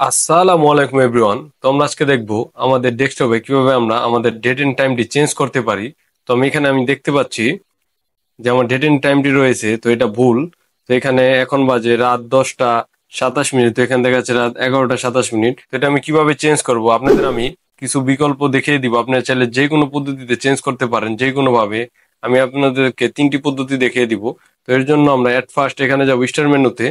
আসসালামু আলাইকুম এভরিওয়ান। তো আমরা আজকে দেখবো আমাদের ডেস্কটপে কিভাবে আমরা আমাদের ডেট এন্ড টাইমটি চেঞ্জ করতে পারি। তো আমি এখানে দেখতে পাচ্ছি যে আমার ডেট এন্ড টাইমটি রয়েছে, তো এটা ভুল। তো এখানে এখন বাজে রাত 10টা 27 মিনিট, তো এখানে দেখা যাচ্ছে রাত 11টা 27 মিনিট। তো এটা আমি কিভাবে চেঞ্জ করব আপনাদের আমি কিছু বিকল্প দেখিয়ে দিব। আপনারা চাইলে যে কোনো পদ্ধতিতে চেঞ্জ করতে পারেন, যে কোনো ভাবে। আমি আপনাদেরকে 3টি পদ্ধতি দেখিয়ে দিব। তো এর জন্য আমরা এট ফার্স্ট এখানে যাবো স্টার মেনুতে।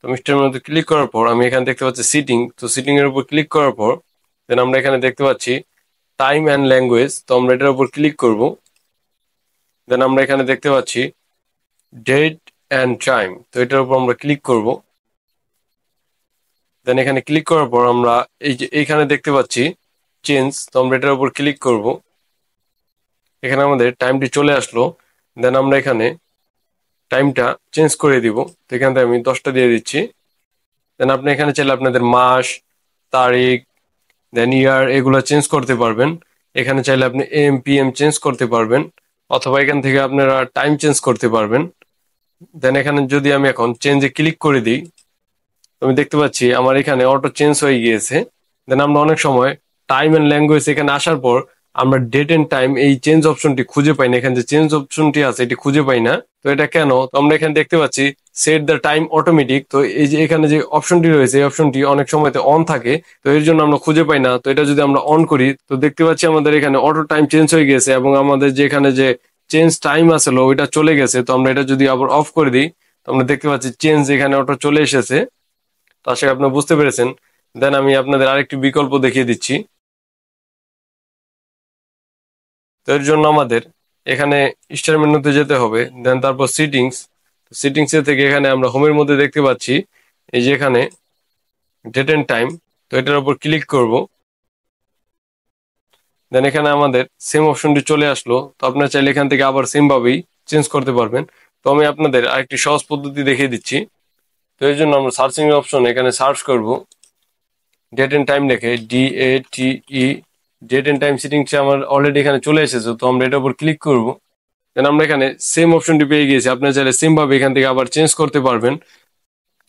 তো মিস্টার মধ্যে ক্লিক করার পর আমি এখানে দেখতে পাচ্ছি সিটিং। তো সিটিং এর উপর ক্লিক করার পর দেন আমরা এখানে দেখতে পাচ্ছি টাইম অ্যান্ড ল্যাঙ্গুয়েজ। তো আমরা এটার উপর ক্লিক করব। দেন আমরা এখানে দেখতে পাচ্ছি ডেট অ্যান্ড টাইম। তো এটার উপর আমরা ক্লিক করব। দেন এখানে ক্লিক করার পর আমরা এই যে এইখানে দেখতে পাচ্ছি চেঞ্জ। তো আমরা এটার উপর ক্লিক করব। এখানে আমাদের টাইমটি চলে আসলো। দেন আমরা এখানে টাইমটা চেঞ্জ করে দিব। তো এখান থেকে আমি 10টা দিয়ে দিচ্ছি। দেন আপনি এখানে চাইলে আপনাদের মাস, তারিখ, দেন ইয়ার এগুলো চেঞ্জ করতে পারবেন। এখানে চাইলে আপনি এম পি এম চেঞ্জ করতে পারবেন, অথবা এখান থেকে আপনারা টাইম চেঞ্জ করতে পারবেন। দেন এখানে যদি আমি এখন চেঞ্জে ক্লিক করে দিই, আমি দেখতে পাচ্ছি আমার এখানে অটো চেঞ্জ হয়ে গিয়েছে। দেন আমরা অনেক সময় টাইম এন্ড ল্যাঙ্গুয়েজ এখানে আসার পর আমরা ডেট এন্ড টাইম এই চেঞ্জ অপশনটি খুঁজে পাই না। এখানে যে চেঞ্জ অপশনটি আছে এটি খুঁজে পাই না। তো এটা কেন? তো আমরা এখানে দেখতে পাচ্ছি সেট দ্য টাইম অটোমেটিক। তো এই যে এখানে যে অপশনটি রয়েছে এই অপশনটি অনেক সময়তে অন থাকে, তো এর জন্য আমরা খুঁজে পাই না। তো এটা যদি আমরা অন করি তো দেখতে পাচ্ছি আমাদের এখানে অটো টাইম চেঞ্জ হয়ে গেছে, এবং আমাদের যে এখানে যে চেঞ্জ টাইম আসলো ওইটা চলে গেছে। তো আমরা এটা যদি আবার অফ করে দিই তো আমরা দেখতে পাচ্ছি চেঞ্জ এখানে অটো চলে এসেছে। তো আশা করি আপনি বুঝতে পেরেছেন। দেন আমি আপনাদের আরেকটি বিকল্প দেখিয়ে দিচ্ছি। তো এর জন্য আমাদের এখানে স্টার মেনুতে যেতে হবে। দেন তারপর সিটিংস। সিটিংস এ থেকে এখানে আমরা হোমের মধ্যে দেখতে পাচ্ছি এই যে এখানে ডেট এন্ড টাইম। তো এটার উপর ক্লিক করব। দেন এখানে আমাদের সেম অপশনটি চলে আসলো। তো আপনারা চাইলে এখান থেকে আবার সেম ভাবেই চেঞ্জ করতে পারবেন। তো আমি আপনাদের আরেকটি সহজ পদ্ধতি দেখিয়ে দিচ্ছি। তো এর জন্য আমরা সার্চিং অপশন এখানে সার্চ করব ডেট এন্ড টাইম লিখে, DATE। ডেট এন্ড টাইম সেটিংসে আমার অলরেডি এখানে চলে এসেছে। তো আমরা এটার উপর ক্লিক করব। দেন আমরা এখানে সেম অপশনটি পেয়ে গিয়েছি। আপনারা চাইলে সেম ভাবে এখান থেকে আবার চেঞ্জ করতে পারবেন।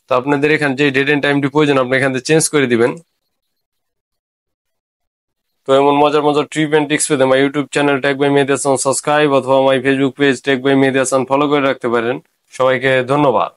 তো আপনাদের এখানে যে ডেট এন্ড টাইমটি প্রয়োজন আপনি এখান থেকে চেঞ্জ করে দিবেন। তো এমন মজার মজার ট্রিপ এন্ড টিক্স পেতে আমার YouTube channel tech by Mehedi Hasan subscribe, অথবা আমার Facebook page tech by Mehedi Hasan follow করে রাখতে পারেন। সবাইকে ধন্যবাদ।